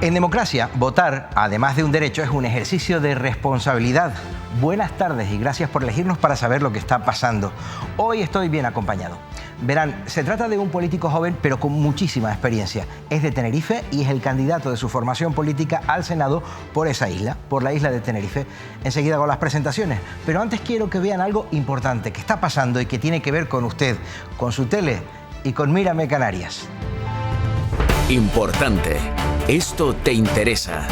En democracia, votar, además de un derecho, es un ejercicio de responsabilidad. Buenas tardes y gracias por elegirnos para saber lo que está pasando. Hoy estoy bien acompañado. Verán, se trata de un político joven, pero con muchísima experiencia. Es de Tenerife y es el candidato de su formación política al Senado por esa isla, por la isla de Tenerife. Enseguida con las presentaciones. Pero antes quiero que vean algo importante que está pasando y que tiene que ver con usted, con su tele y con Mírame Canarias. Importante. Esto te interesa.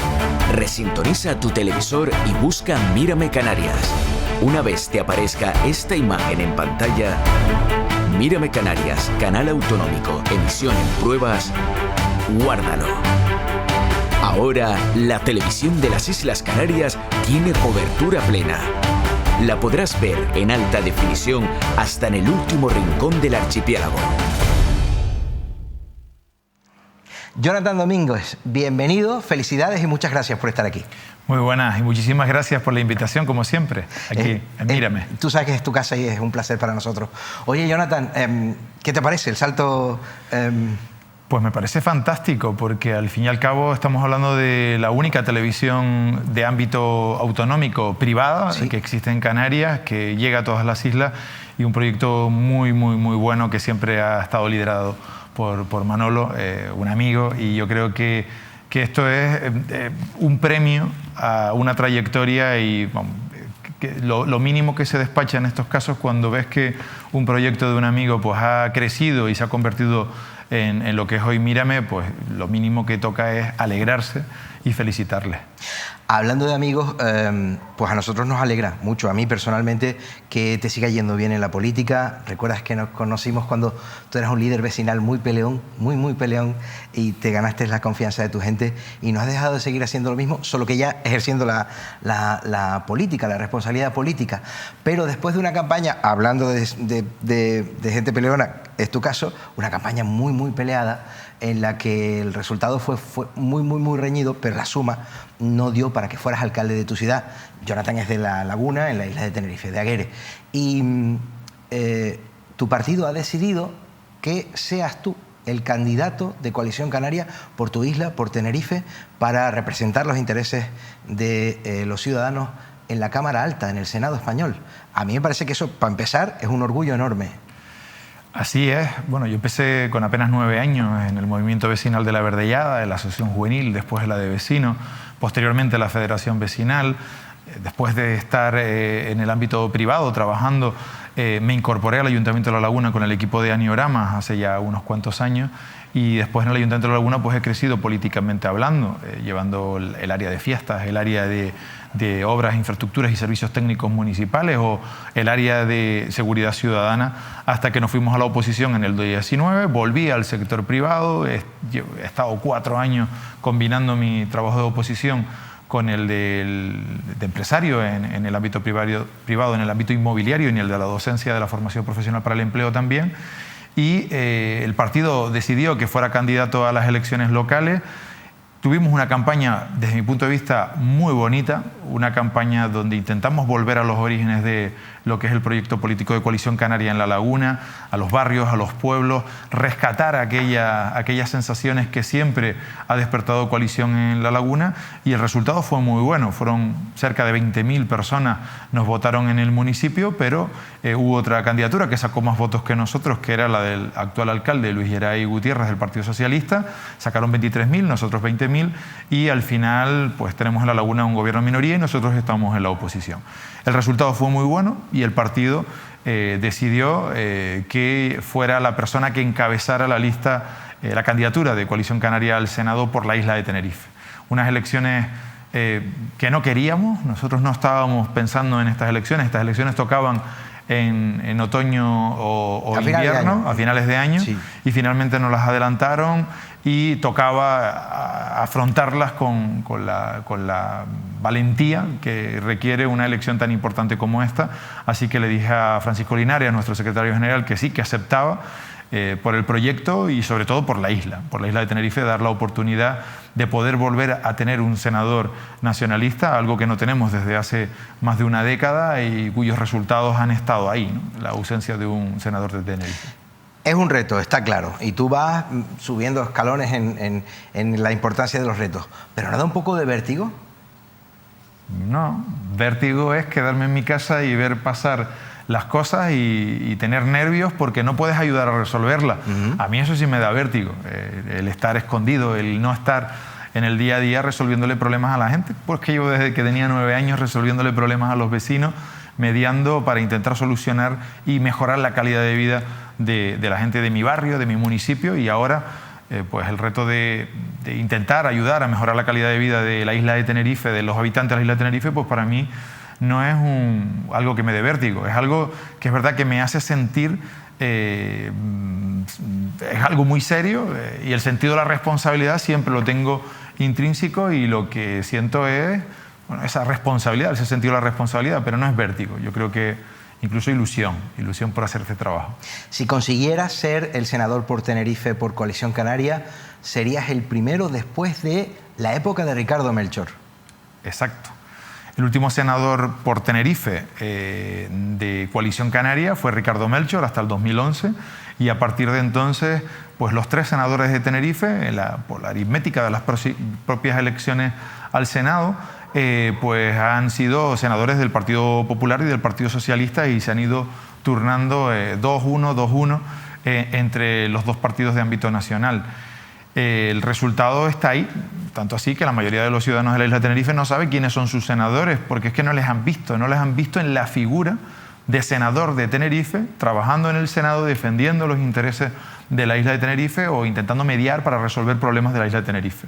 Resintoniza tu televisor y busca Mírame Canarias. Una vez te aparezca esta imagen en pantalla, Mírame Canarias, canal autonómico, emisión en pruebas, guárdalo. Ahora, la televisión de las Islas Canarias tiene cobertura plena. La podrás ver en alta definición hasta en el último rincón del archipiélago. Jonathan Domínguez, bienvenido, felicidades y muchas gracias por estar aquí. Muy buenas y muchísimas gracias por la invitación, como siempre, aquí en Mírame. Tú sabes que es tu casa y es un placer para nosotros. Oye, Jonathan, ¿qué te parece el salto? Pues me parece fantástico, porque al fin y al cabo estamos hablando de la única televisión de ámbito autonómico privada que existe en Canarias, que llega a todas las islas, y un proyecto muy bueno que siempre ha estado liderado por Manolo, un amigo, y yo creo que esto es un premio a una trayectoria y lo mínimo que se despacha en estos casos cuando ves que un proyecto de un amigo pues ha crecido y se ha convertido en lo que es hoy Mírame, pues lo mínimo que toca es alegrarse y felicitarle. Hablando de amigos, pues a nosotros nos alegra mucho, a mí personalmente, que te siga yendo bien en la política. Recuerdas que nos conocimos cuando tú eras un líder vecinal muy peleón, muy peleón, y te ganaste la confianza de tu gente y no has dejado de seguir haciendo lo mismo, solo que ya ejerciendo la política, la responsabilidad política. Pero después de una campaña, hablando de gente peleona, es tu caso, una campaña muy peleada, en la que el resultado fue muy reñido, pero la suma no dio para que fueras alcalde de tu ciudad. Jonathan es de La Laguna, en la isla de Tenerife, de Aguere. Y tu partido ha decidido que seas tú el candidato de Coalición Canaria por tu isla, por Tenerife, para representar los intereses de los ciudadanos en la Cámara Alta, en el Senado español. A mí me parece que eso, para empezar, es un orgullo enorme. Así es. Bueno, yo empecé con apenas 9 años en el movimiento vecinal de La Verdellada, en la asociación juvenil, después en la de vecinos, posteriormente la federación vecinal. Después de estar en el ámbito privado trabajando, me incorporé al Ayuntamiento de La Laguna con el equipo de Anioramas hace ya unos cuantos años, y después en el Ayuntamiento de La Laguna pues he crecido políticamente hablando, llevando el área de fiestas, el área de obras, infraestructuras y servicios técnicos municipales, o el área de seguridad ciudadana, hasta que nos fuimos a la oposición en el 2019, volví al sector privado, he estado 4 años combinando mi trabajo de oposición con el de empresario en el ámbito privado, en el ámbito inmobiliario y en el de la docencia de la formación profesional para el empleo también. Y el partido decidió que fuera candidato a las elecciones locales. Tuvimos una campaña, desde mi punto de vista, muy bonita, una campaña donde intentamos volver a los orígenes de lo que es el proyecto político de Coalición Canaria en La Laguna, a los barrios, a los pueblos, rescatar aquellas sensaciones que siempre ha despertado Coalición en La Laguna, y el resultado fue muy bueno. Fueron cerca de 20.000 personas nos votaron en el municipio, pero hubo otra candidatura que sacó más votos que nosotros, que era la del actual alcalde Luis Geray Gutiérrez del Partido Socialista. Sacaron 23.000, nosotros 20.000, y al final pues tenemos en La Laguna un gobierno minoría y nosotros estamos en la oposición. El resultado fue muy bueno y el partido decidió que fuera la persona que encabezara la lista, la candidatura de Coalición Canaria al Senado por la isla de Tenerife. Unas elecciones que no queríamos, nosotros no estábamos pensando en estas elecciones tocaban en otoño o invierno, a finales de año, y finalmente nos las adelantaron y tocaba afrontarlas con la valentía que requiere una elección tan importante como esta. Así que le dije a Francisco Linares, nuestro secretario general, que sí, que aceptaba por el proyecto y sobre todo por la isla de Tenerife, dar la oportunidad de poder volver a tener un senador nacionalista, algo que no tenemos desde hace más de una década y cuyos resultados han estado ahí, ¿no? La ausencia de un senador de Tenerife. Es un reto, está claro, y tú vas subiendo escalones en la importancia de los retos, pero ¿no da un poco de vértigo? No, vértigo es quedarme en mi casa y ver pasar las cosas y tener nervios porque no puedes ayudar a resolverlas. A mí eso sí me da vértigo, el estar escondido, el no estar en el día a día resolviéndole problemas a la gente, porque yo desde que tenía 9 años resolviéndole problemas a los vecinos, mediando para intentar solucionar y mejorar la calidad de vida de la gente de mi barrio, de mi municipio, y ahora pues el reto de intentar ayudar a mejorar la calidad de vida de la isla de Tenerife, de los habitantes de la isla de Tenerife, pues para mí no es algo que me dé vértigo, es algo que es verdad que me hace sentir, es algo muy serio, y el sentido de la responsabilidad siempre lo tengo intrínseco, y lo que siento es esa responsabilidad, ese sentido de la responsabilidad, pero no es vértigo, yo creo que incluso ilusión por hacer este trabajo. Si consiguieras ser el senador por Tenerife por Coalición Canaria, serías el primero después de la época de Ricardo Melchor. Exacto. El último senador por Tenerife de Coalición Canaria fue Ricardo Melchor hasta el 2011, y a partir de entonces pues los 3 senadores de Tenerife, por la aritmética de las propias elecciones al Senado, pues han sido senadores del Partido Popular y del Partido Socialista, y se han ido turnando 2-1, 2-1 entre los 2 partidos de ámbito nacional. El resultado está ahí, tanto así que la mayoría de los ciudadanos de la isla de Tenerife no sabe quiénes son sus senadores, porque es que no les han visto en la figura de senador de Tenerife, trabajando en el Senado, defendiendo los intereses de la isla de Tenerife o intentando mediar para resolver problemas de la isla de Tenerife.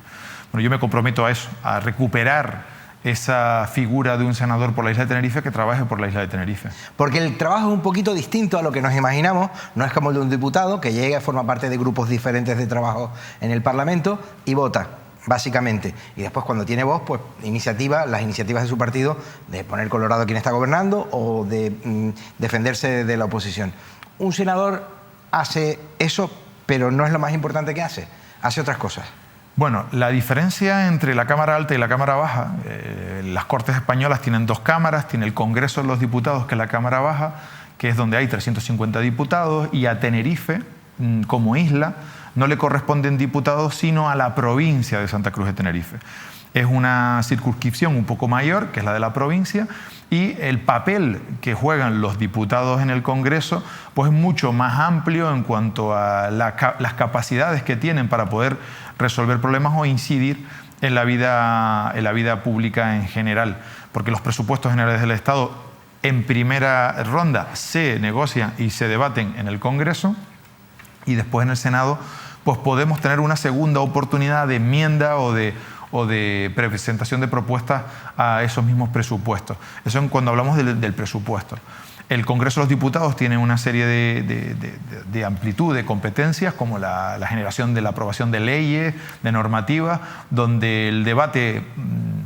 Bueno, yo me comprometo a eso, a recuperar esa figura de un senador por la isla de Tenerife que trabaje por la isla de Tenerife. Porque el trabajo es un poquito distinto a lo que nos imaginamos, no es como el de un diputado que llega, forma parte de grupos diferentes de trabajo en el Parlamento y vota, básicamente. Y después cuando tiene voz, pues las iniciativas de su partido de poner colorado a quien está gobernando o de defenderse de la oposición. Un senador hace eso, pero no es lo más importante que hace otras cosas. Bueno, la diferencia entre la Cámara Alta y la Cámara Baja, las Cortes Españolas tienen 2 cámaras, tiene el Congreso de los Diputados, que es la Cámara Baja, que es donde hay 350 diputados, y a Tenerife, como isla, no le corresponden diputados sino a la provincia de Santa Cruz de Tenerife. Es una circunscripción un poco mayor, que es la de la provincia, y el papel que juegan los diputados en el Congreso pues es mucho más amplio en cuanto a las capacidades que tienen para poder resolver problemas o incidir en la vida pública en general, porque los presupuestos generales del Estado en primera ronda se negocian y se debaten en el Congreso, y después en el Senado pues podemos tener una segunda oportunidad de enmienda o de presentación de propuestas a esos mismos presupuestos. Eso es cuando hablamos del presupuesto. El Congreso de los Diputados tiene una serie de amplitud de competencias, como la generación de la aprobación de leyes, de normativas, donde el debate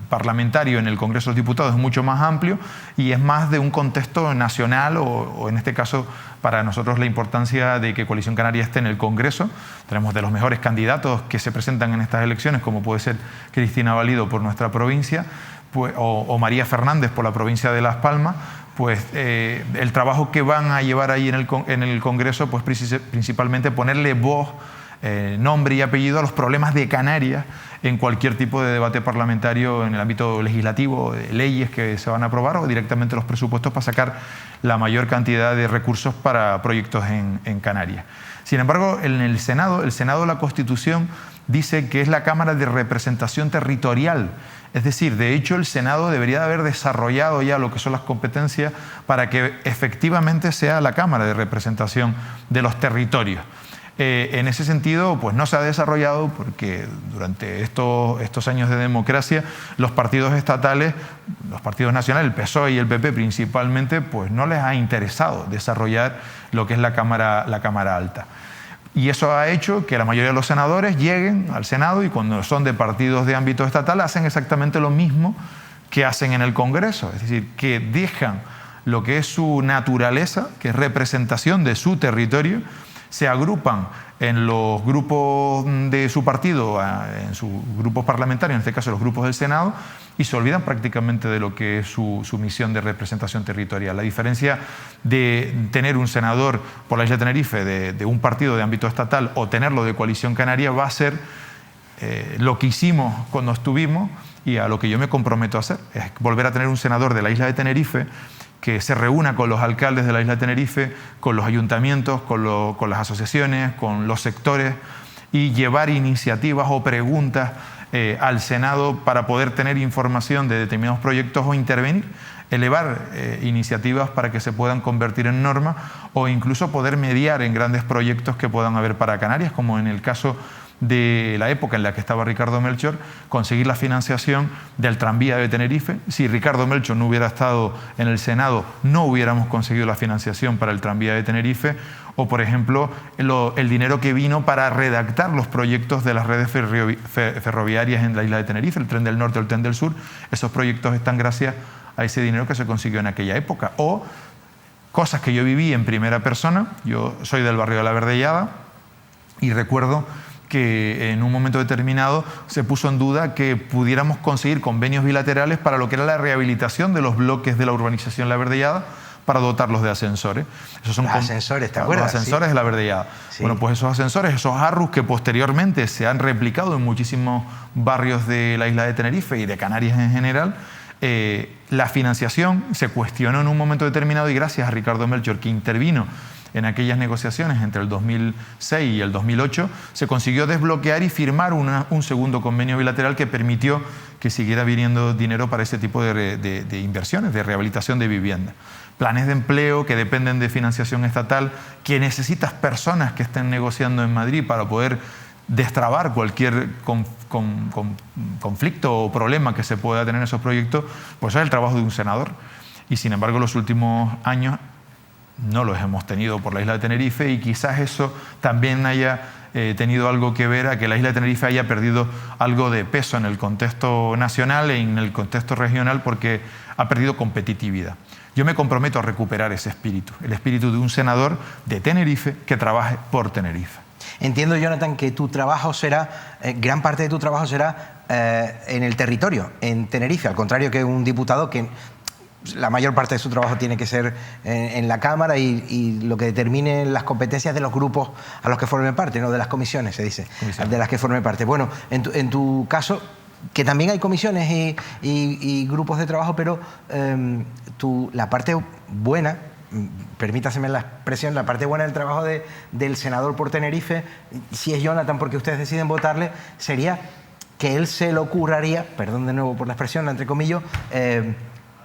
parlamentario en el Congreso de los Diputados es mucho más amplio y es más de un contexto nacional o en este caso para nosotros la importancia de que Coalición Canaria esté en el Congreso. Tenemos de los mejores candidatos que se presentan en estas elecciones, como puede ser Cristina Valido por nuestra provincia pues, o María Fernández por la provincia de Las Palmas. Pues el trabajo que van a llevar ahí en el Congreso, pues principalmente ponerle voz, nombre y apellido a los problemas de Canarias en cualquier tipo de debate parlamentario en el ámbito legislativo, de leyes que se van a aprobar o directamente los presupuestos para sacar la mayor cantidad de recursos para proyectos en Canarias. Sin embargo, en el Senado, la Constitución dice que es la Cámara de Representación Territorial. Es decir, de hecho, el Senado debería de haber desarrollado ya lo que son las competencias para que efectivamente sea la Cámara de Representación de los territorios. En ese sentido, pues no se ha desarrollado porque durante estos años de democracia los partidos estatales, los partidos nacionales, el PSOE y el PP principalmente, pues no les ha interesado desarrollar lo que es la Cámara Alta. Y eso ha hecho que la mayoría de los senadores lleguen al Senado y cuando son de partidos de ámbito estatal hacen exactamente lo mismo que hacen en el Congreso. Es decir, que dejan lo que es su naturaleza, que es representación de su territorio, se agrupan en los grupos de su partido, en sus grupos parlamentarios, en este caso los grupos del Senado, y se olvidan prácticamente de lo que es su misión de representación territorial. La diferencia de tener un senador por la isla de Tenerife de un partido de ámbito estatal o tenerlo de Coalición Canaria va a ser lo que hicimos cuando estuvimos y a lo que yo me comprometo a hacer, es volver a tener un senador de la isla de Tenerife que se reúna con los alcaldes de la isla de Tenerife, con los ayuntamientos, con las asociaciones, con los sectores y llevar iniciativas o preguntas al Senado para poder tener información de determinados proyectos o intervenir, elevar iniciativas para que se puedan convertir en norma o incluso poder mediar en grandes proyectos que puedan haber para Canarias, como en el caso de la época en la que estaba Ricardo Melchor, conseguir la financiación del tranvía de Tenerife. Si Ricardo Melchor no hubiera estado en el Senado, no hubiéramos conseguido la financiación para el tranvía de Tenerife, o por ejemplo el dinero que vino para redactar los proyectos de las redes ferroviarias en la isla de Tenerife, el tren del norte o el tren del sur. Esos proyectos están gracias a ese dinero que se consiguió en aquella época. O cosas que yo viví en primera persona. Yo soy del barrio de La Verdellada y recuerdo que en un momento determinado se puso en duda que pudiéramos conseguir convenios bilaterales para lo que era la rehabilitación de los bloques de la urbanización La Verdellada para dotarlos de ascensores. Esos son los ascensores, ¿te acuerdas? Los ascensores de La Verdellada. Sí. Bueno, pues esos ascensores, esos ARRUs que posteriormente se han replicado en muchísimos barrios de la isla de Tenerife y de Canarias en general, la financiación se cuestionó en un momento determinado y gracias a Ricardo Melchor, que intervino en aquellas negociaciones entre el 2006 y el 2008, se consiguió desbloquear y firmar un segundo convenio bilateral que permitió que siguiera viniendo dinero para ese tipo de inversiones, de rehabilitación de vivienda. Planes de empleo que dependen de financiación estatal, que necesitas personas que estén negociando en Madrid para poder destrabar cualquier conflicto o problema que se pueda tener en esos proyectos, pues es el trabajo de un senador. Y sin embargo, los últimos años no los hemos tenido por la isla de Tenerife y quizás eso también haya tenido algo que ver a que la isla de Tenerife haya perdido algo de peso en el contexto nacional y en el contexto regional porque ha perdido competitividad. Yo me comprometo a recuperar ese espíritu, el espíritu de un senador de Tenerife que trabaje por Tenerife. Entiendo, Jonathan, que tu trabajo será, gran parte de tu trabajo será en el territorio, en Tenerife, al contrario que un diputado que la mayor parte de su trabajo tiene que ser en la Cámara y lo que determine las competencias de los grupos a los que forme parte, no de las comisiones, se dice, de las que forme parte. Bueno, en tu caso, que también hay comisiones y grupos de trabajo, pero la parte buena, permítaseme la expresión, la parte buena del trabajo del senador por Tenerife, si es Jonathan porque ustedes deciden votarle, sería que él se lo curraría, perdón de nuevo por la expresión, entre comillas,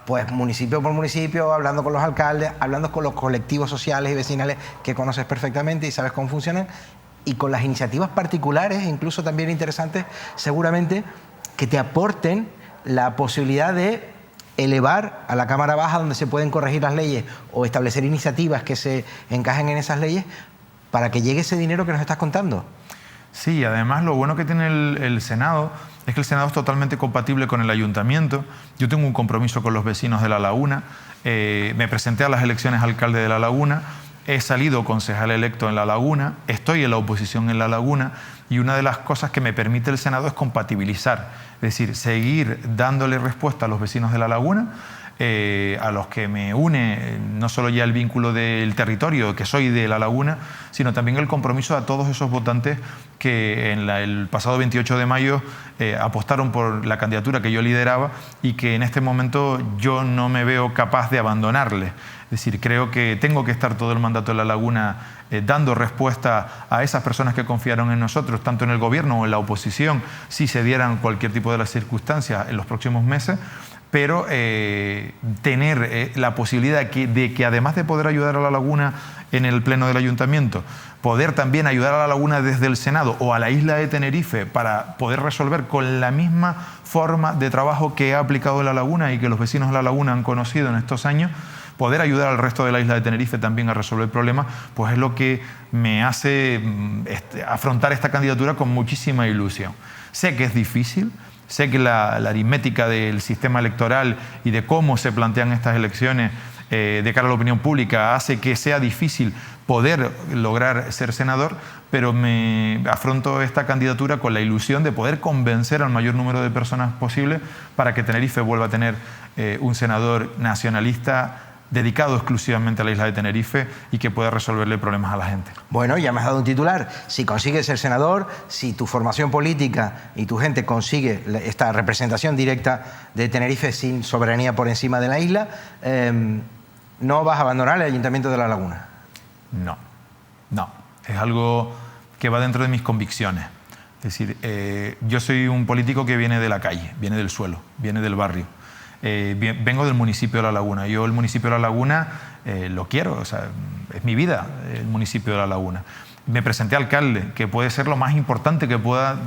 pues municipio por municipio, hablando con los alcaldes, hablando con los colectivos sociales y vecinales que conoces perfectamente y sabes cómo funcionan, y con las iniciativas particulares, incluso también interesantes, seguramente, que te aporten la posibilidad de elevar a la Cámara Baja, donde se pueden corregir las leyes o establecer iniciativas que se encajen en esas leyes para que llegue ese dinero que nos estás contando. Sí, además lo bueno que tiene el Senado es que el Senado es totalmente compatible con el Ayuntamiento. Yo tengo un compromiso con los vecinos de La Laguna, me presenté a las elecciones alcalde de La Laguna, he salido concejal electo en La Laguna, estoy en la oposición en La Laguna y una de las cosas que me permite el Senado es compatibilizar, es decir, seguir dándole respuesta a los vecinos de La Laguna, a los que me une no solo ya el vínculo del territorio, que soy de La Laguna, sino también el compromiso a todos esos votantes que el pasado 28 de mayo apostaron por la candidatura que yo lideraba y que en este momento yo no me veo capaz de abandonarles. Es decir, creo que tengo que estar todo el mandato de La Laguna dando respuesta a esas personas que confiaron en nosotros, tanto en el gobierno o en la oposición, si se dieran cualquier tipo de las circunstancias en los próximos meses, pero tener la posibilidad de que además de poder ayudar a La Laguna en el pleno del Ayuntamiento, poder también ayudar a La Laguna desde el Senado o a la isla de Tenerife para poder resolver con la misma forma de trabajo que ha aplicado La Laguna y que los vecinos de La Laguna han conocido en estos años, poder ayudar al resto de la isla de Tenerife también a resolver problemas, pues es lo que me hace afrontar esta candidatura con muchísima ilusión. Sé que es difícil, sé que la aritmética del sistema electoral y de cómo se plantean estas elecciones de cara a la opinión pública hace que sea difícil poder lograr ser senador, pero me afronto esta candidatura con la ilusión de poder convencer al mayor número de personas posible para que Tenerife vuelva a tener un senador nacionalista dedicado exclusivamente a la isla de Tenerife y que pueda resolverle problemas a la gente. Bueno, ya me has dado un titular. Si consigues ser senador, si tu formación política y tu gente consigue esta representación directa de Tenerife sin soberanía por encima de la isla, ¿no vas a abandonar el Ayuntamiento de La Laguna? No. Es algo que va dentro de mis convicciones. Es decir, yo soy un político que viene de la calle, viene del suelo, viene del barrio. Vengo del municipio de La Laguna. Yo el municipio de La Laguna lo quiero, o sea, es mi vida el municipio de La Laguna. Me presenté alcalde, que puede ser lo más importante que pueda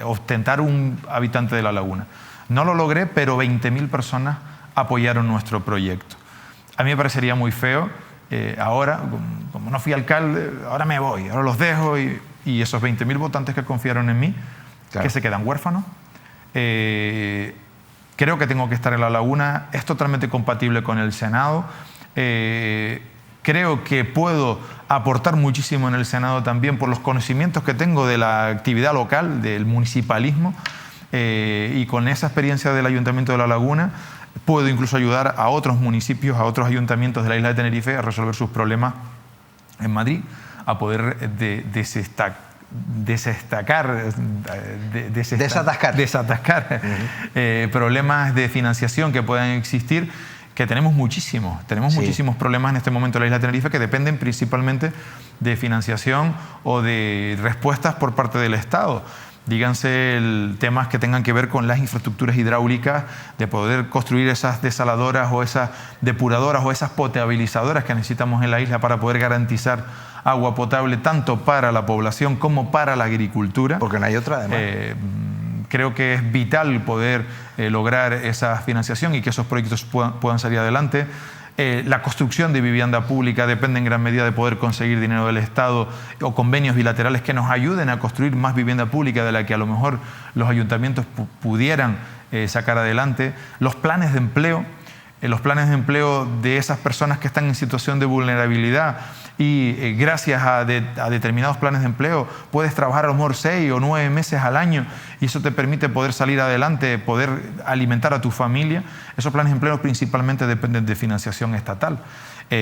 ostentar un habitante de La Laguna. No lo logré, pero 20.000 personas apoyaron nuestro proyecto. A mí me parecería muy feo, ahora, como no fui alcalde, ahora me voy, ahora los dejo y esos 20.000 votantes que confiaron en mí, claro, que se quedan huérfanos. Creo que tengo que estar en La Laguna, es totalmente compatible con el Senado. Creo que puedo aportar muchísimo en el Senado también por los conocimientos que tengo de la actividad local, del municipalismo, y con esa experiencia del Ayuntamiento de La Laguna puedo incluso ayudar a otros municipios, a otros ayuntamientos de la isla de Tenerife a resolver sus problemas en Madrid, a poder desatascar problemas de financiación que puedan existir, que tenemos muchísimos problemas en este momento en la isla de Tenerife que dependen principalmente de financiación o de respuestas por parte del Estado. Díganse temas que tengan que ver con las infraestructuras hidráulicas, de poder construir esas desaladoras o esas depuradoras o esas potabilizadoras que necesitamos en la isla para poder garantizar agua potable tanto para la población como para la agricultura. Porque no hay otra, además. Creo que es vital poder lograr esa financiación y que esos proyectos puedan salir adelante. La construcción de vivienda pública depende en gran medida de poder conseguir dinero del Estado o convenios bilaterales que nos ayuden a construir más vivienda pública de la que a lo mejor los ayuntamientos pudieran sacar adelante. Los planes de empleo de esas personas que están en situación de vulnerabilidad y gracias a determinados planes de empleo puedes trabajar a lo mejor 6 o 9 meses al año y eso te permite poder salir adelante, poder alimentar a tu familia. Esos planes de empleo principalmente dependen de financiación estatal.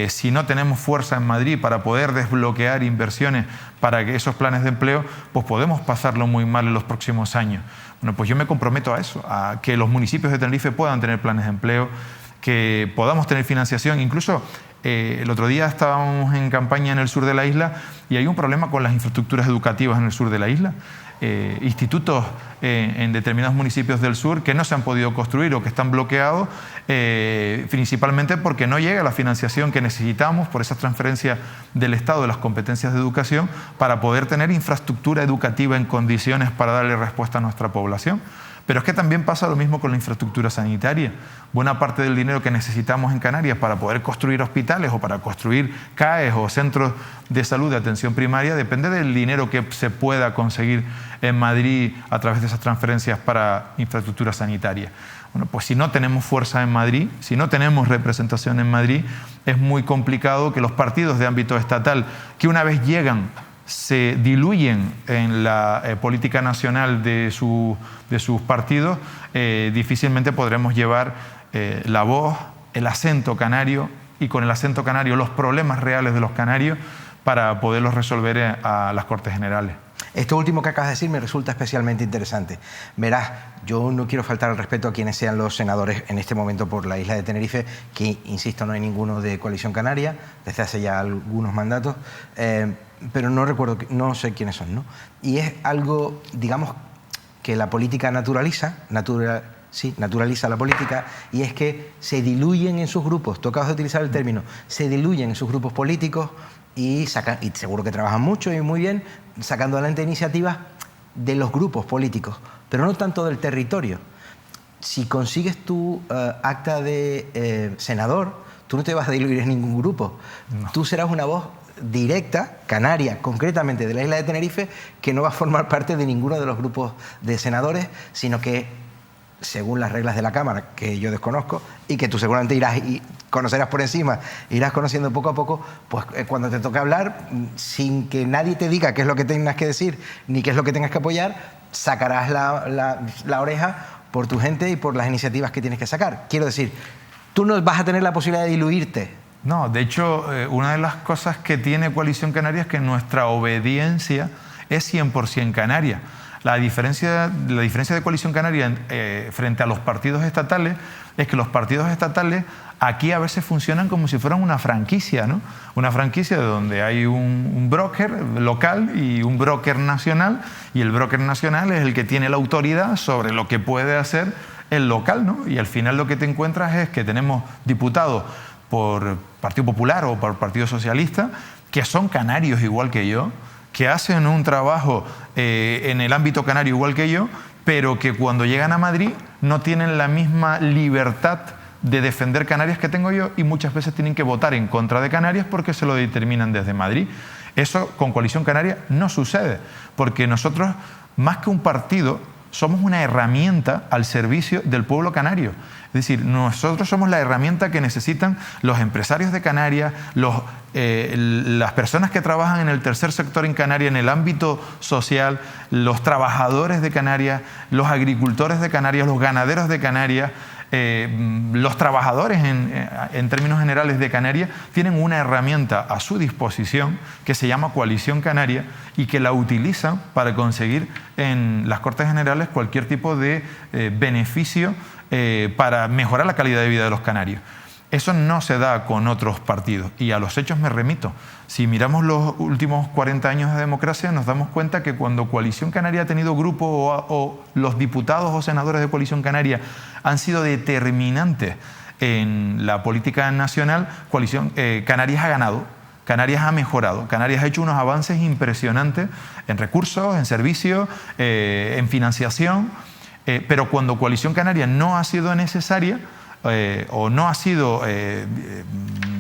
Si no tenemos fuerza en Madrid para poder desbloquear inversiones para que esos planes de empleo, pues podemos pasarlo muy mal en los próximos años. Bueno, pues yo me comprometo a eso, a que los municipios de Tenerife puedan tener planes de empleo, que podamos tener financiación. Incluso el otro día estábamos en campaña en el sur de la isla y hay un problema con las infraestructuras educativas en el sur de la isla. Institutos en determinados municipios del sur que no se han podido construir o que están bloqueados, principalmente porque no llega la financiación que necesitamos por esas transferencias del Estado de las competencias de educación para poder tener infraestructura educativa en condiciones para darle respuesta a nuestra población. Pero es que también pasa lo mismo con la infraestructura sanitaria. Buena parte del dinero que necesitamos en Canarias para poder construir hospitales o para construir CAEs o centros de salud de atención primaria depende del dinero que se pueda conseguir en Madrid a través de esas transferencias para infraestructura sanitaria. Bueno, pues si no tenemos fuerza en Madrid, si no tenemos representación en Madrid, es muy complicado que los partidos de ámbito estatal, que una vez llegan, se diluyen en la política nacional de sus partidos, difícilmente podremos llevar la voz, el acento canario y con el acento canario los problemas reales de los canarios para poderlos resolver a las Cortes Generales. Esto último que acabas de decir me resulta especialmente interesante. Verás, yo no quiero faltar al respeto a quienes sean los senadores en este momento por la isla de Tenerife, que, insisto, no hay ninguno de Coalición Canaria, desde hace ya algunos mandatos, pero no recuerdo, no sé quiénes son, ¿no? Y es algo, digamos, que la política naturaliza la política, y es que se diluyen en sus grupos, tú acabas de utilizar el término, se diluyen en sus grupos políticos y seguro que trabajan mucho y muy bien, sacando adelante iniciativas de los grupos políticos, pero no tanto del territorio. Si consigues tu acta de senador, tú no te vas a diluir en ningún grupo. No. Tú serás una voz directa, canaria, concretamente de la isla de Tenerife, que no va a formar parte de ninguno de los grupos de senadores, sino que según las reglas de la Cámara, que yo desconozco, y que tú seguramente irás y conocerás por encima, irás conociendo poco a poco, pues cuando te toque hablar, sin que nadie te diga qué es lo que tengas que decir, ni qué es lo que tengas que apoyar, sacarás la oreja por tu gente y por las iniciativas que tienes que sacar. Quiero decir, tú no vas a tener la posibilidad de diluirte. No, de hecho, una de las cosas que tiene Coalición Canaria es que nuestra obediencia es 100% canaria. La diferencia de Coalición Canaria frente a los partidos estatales es que los partidos estatales aquí a veces funcionan como si fueran una franquicia, ¿no? Una franquicia donde hay un broker local y un broker nacional, y el broker nacional es el que tiene la autoridad sobre lo que puede hacer el local, ¿no? Y al final lo que te encuentras es que tenemos diputados por Partido Popular o por Partido Socialista que son canarios igual que yo, que hacen un trabajo en el ámbito canario igual que yo, pero que cuando llegan a Madrid no tienen la misma libertad de defender Canarias que tengo yo, y muchas veces tienen que votar en contra de Canarias porque se lo determinan desde Madrid. Eso con Coalición Canaria no sucede, porque nosotros, más que un partido, somos una herramienta al servicio del pueblo canario. Es decir, nosotros somos la herramienta que necesitan los empresarios de Canarias, las personas que trabajan en el tercer sector en Canarias, en el ámbito social, los trabajadores de Canarias, los agricultores de Canarias, los ganaderos de Canarias, los trabajadores en términos generales de Canarias tienen una herramienta a su disposición que se llama Coalición Canaria y que la utilizan para conseguir en las Cortes Generales cualquier tipo de beneficio para mejorar la calidad de vida de los canarios. Eso no se da con otros partidos, y a los hechos me remito. Si miramos los últimos 40 años de democracia, nos damos cuenta que cuando Coalición Canaria ha tenido grupo o los diputados o senadores de Coalición Canaria han sido determinantes en la política nacional, Canarias ha ganado, Canarias ha mejorado, Canarias ha hecho unos avances impresionantes en recursos, en servicios, en financiación, pero cuando Coalición Canaria no ha sido necesaria, o no ha sido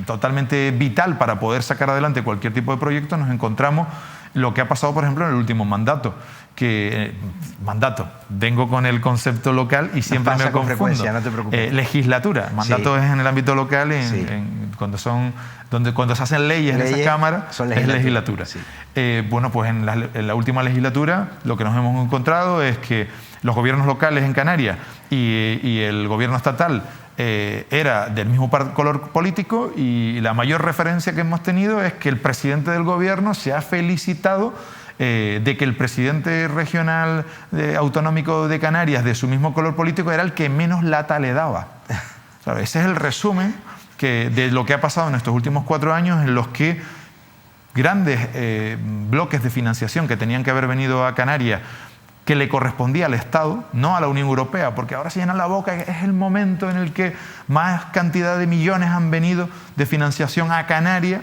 totalmente vital para poder sacar adelante cualquier tipo de proyecto, nos encontramos lo que ha pasado, por ejemplo, en el último mandato. Vengo con el concepto local y siempre me confundo. No te preocupes. Legislatura. Mandato es en el ámbito local, cuando se hacen leyes en esa Cámara, es legislatura. Sí. Bueno, pues en la última legislatura lo que nos hemos encontrado es que los gobiernos locales en Canarias y el gobierno estatal era del mismo color político, y la mayor referencia que hemos tenido es que el presidente del gobierno se ha felicitado de que el presidente regional autonómico de Canarias de su mismo color político era el que menos lata le daba. Claro, ese es el resumen de lo que ha pasado en estos últimos 4 años, en los que grandes bloques de financiación que tenían que haber venido a Canarias, que le correspondía al Estado, no a la Unión Europea, porque ahora se llenan la boca, es el momento en el que más cantidad de millones han venido de financiación a Canarias,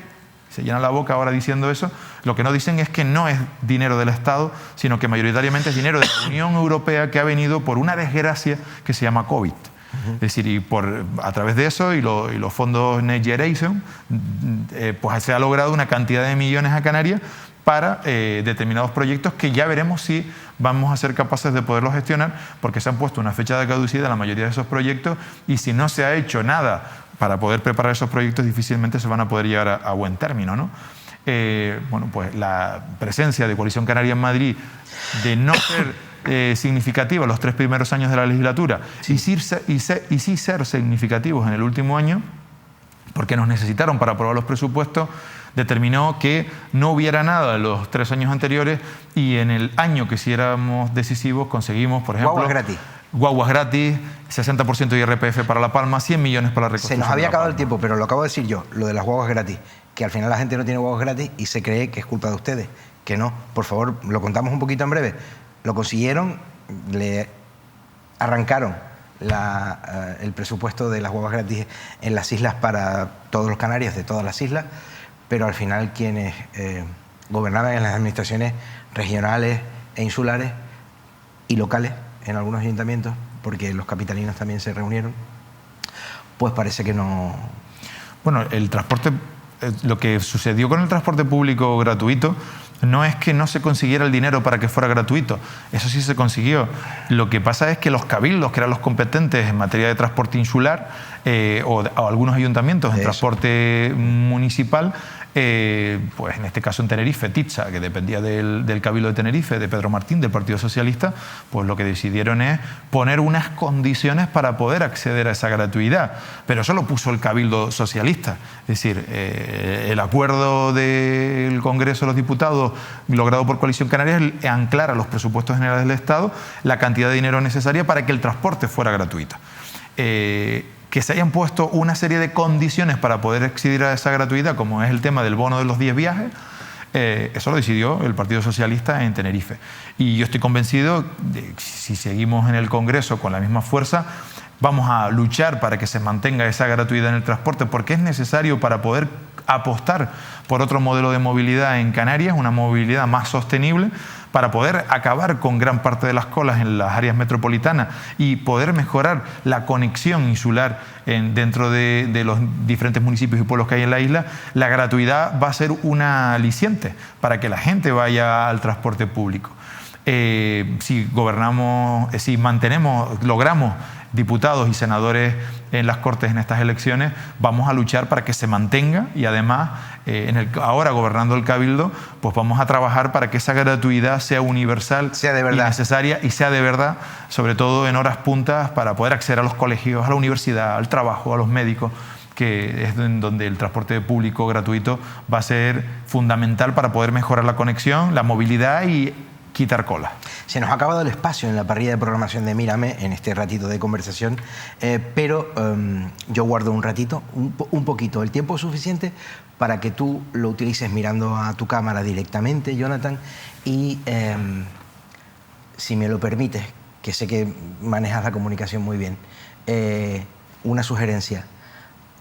se llenan la boca ahora diciendo eso. Lo que no dicen es que no es dinero del Estado, sino que mayoritariamente es dinero de la Unión Europea, que ha venido por una desgracia que se llama COVID. Es decir, y a través de eso y los fondos Next Generation, pues se ha logrado una cantidad de millones a Canarias para determinados proyectos que ya veremos si vamos a ser capaces de poderlos gestionar, porque se han puesto una fecha de caducidad en la mayoría de esos proyectos, y si no se ha hecho nada para poder preparar esos proyectos, difícilmente se van a poder llegar a buen término, ¿no? Bueno, pues la presencia de Coalición Canaria en Madrid, de no ser significativa los 3 primeros años de la legislatura, y sí ser significativos en el último año, porque nos necesitaron para aprobar los presupuestos, determinó que no hubiera nada en los 3 años anteriores, y en el año que sí éramos decisivos conseguimos, por ejemplo, guaguas gratis, 60% de IRPF para La Palma, 100 millones para la reconstrucción. Se nos había acabado el tiempo, pero lo acabo de decir yo, lo de las guaguas gratis, que al final la gente no tiene guaguas gratis y se cree que es culpa de ustedes, que no. Por favor, lo contamos un poquito en breve. Lo consiguieron, le arrancaron el presupuesto de las guaguas gratis en las islas para todos los canarios de todas las islas, pero al final quienes gobernaban en las administraciones regionales e insulares y locales en algunos ayuntamientos, porque los capitalinos también se reunieron, pues parece que no... Bueno, el transporte, lo que sucedió con el transporte público gratuito No es que no se consiguiera el dinero para que fuera gratuito, eso sí se consiguió. Lo que pasa es que los cabildos, que eran los competentes en materia de transporte insular, o algunos ayuntamientos en transporte municipal, pues en este caso en Tenerife, TITSA, que dependía del Cabildo de Tenerife, de Pedro Martín, del Partido Socialista, pues lo que decidieron es poner unas condiciones para poder acceder a esa gratuidad. Pero eso lo puso el Cabildo Socialista. Es decir, el acuerdo del Congreso de los Diputados logrado por Coalición Canaria es anclar a los presupuestos generales del Estado la cantidad de dinero necesaria para que el transporte fuera gratuito. Que se hayan puesto una serie de condiciones para poder acceder a esa gratuidad, como es el tema del bono de los 10 viajes, eso lo decidió el Partido Socialista en Tenerife. Y yo estoy convencido de que si seguimos en el Congreso con la misma fuerza, vamos a luchar para que se mantenga esa gratuidad en el transporte, porque es necesario para poder apostar por otro modelo de movilidad en Canarias, una movilidad más sostenible, para poder acabar con gran parte de las colas en las áreas metropolitanas y poder mejorar la conexión insular dentro de los diferentes municipios y pueblos que hay en la isla. La gratuidad va a ser una aliciente para que la gente vaya al transporte público. Si logramos diputados y senadores en las Cortes en estas elecciones, vamos a luchar para que se mantenga y además, ahora gobernando el Cabildo, pues vamos a trabajar para que esa gratuidad sea universal, sea de verdad, y necesaria y sea de verdad, sobre todo en horas puntas, para poder acceder a los colegios, a la universidad, al trabajo, a los médicos, que es en donde el transporte público gratuito va a ser fundamental para poder mejorar la conexión, la movilidad y quitar cola. Se nos ha acabado el espacio en la parrilla de programación de Mírame en este ratito de conversación, pero yo guardo un ratito, un poquito, el tiempo suficiente para que tú lo utilices mirando a tu cámara directamente, Jonathan, y si me lo permites, que sé que manejas la comunicación muy bien, una sugerencia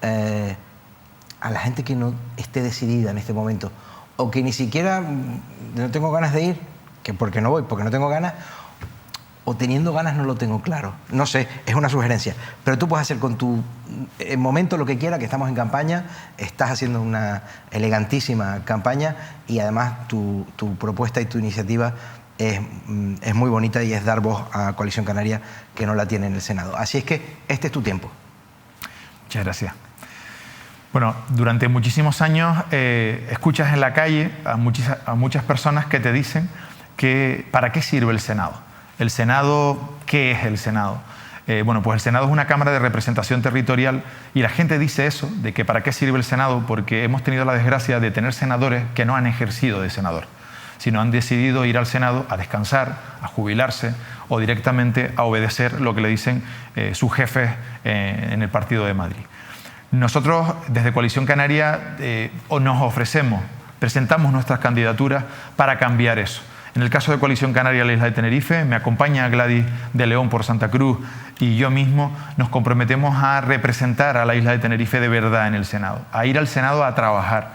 a la gente que no esté decidida en este momento o que ni siquiera no tengo ganas de ir, que porque no voy, porque no tengo ganas, o teniendo ganas no lo tengo claro. No sé, es una sugerencia. Pero tú puedes hacer con tu momento lo que quieras, que estamos en campaña, estás haciendo una elegantísima campaña y además tu propuesta y tu iniciativa es muy bonita y es dar voz a Coalición Canaria, que no la tiene en el Senado. Así es que este es tu tiempo. Muchas gracias. Bueno, durante muchísimos años escuchas en la calle a muchas personas que te dicen que ¿para qué sirve el Senado? ¿El Senado qué es el Senado? Bueno, pues el Senado es una Cámara de representación territorial y la gente dice eso, de que ¿para qué sirve el Senado? Porque hemos tenido la desgracia de tener senadores que no han ejercido de senador, sino han decidido ir al Senado a descansar, a jubilarse o directamente a obedecer lo que le dicen sus jefes en el Partido de Madrid. Nosotros, desde Coalición Canaria, nos ofrecemos, presentamos nuestras candidaturas para cambiar eso. En el caso de Coalición Canaria, la isla de Tenerife, me acompaña Gladys de León por Santa Cruz y yo mismo nos comprometemos a representar a la isla de Tenerife de verdad en el Senado, a ir al Senado a trabajar,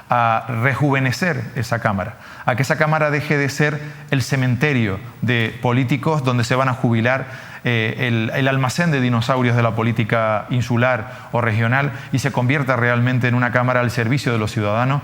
a rejuvenecer esa Cámara, a que esa Cámara deje de ser el cementerio de políticos donde se van a jubilar, el almacén de dinosaurios de la política insular o regional, y se convierta realmente en una Cámara al servicio de los ciudadanos,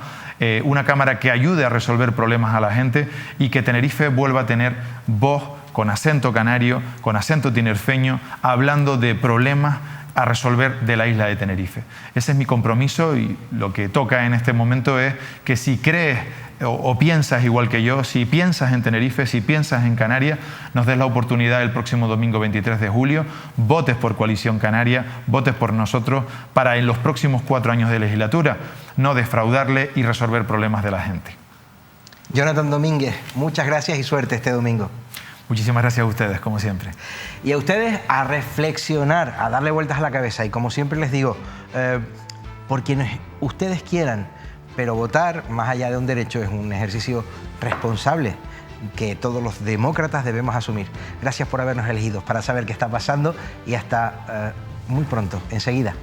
una Cámara que ayude a resolver problemas a la gente y que Tenerife vuelva a tener voz con acento canario, con acento tinerfeño, hablando de problemas a resolver de la isla de Tenerife. Ese es mi compromiso y lo que toca en este momento es que si crees o piensas igual que yo, si piensas en Tenerife, si piensas en Canarias, nos des la oportunidad el próximo domingo 23 de julio, votes por Coalición Canaria, votes por nosotros para en los próximos 4 años de legislatura no defraudarle y resolver problemas de la gente. Jonathan Domínguez, muchas gracias y suerte este domingo. Muchísimas gracias a ustedes, como siempre. Y a ustedes a reflexionar, a darle vueltas a la cabeza. Y como siempre les digo, por quienes ustedes quieran, pero votar, más allá de un derecho, es un ejercicio responsable que todos los demócratas debemos asumir. Gracias por habernos elegido para saber qué está pasando y hasta muy pronto, enseguida.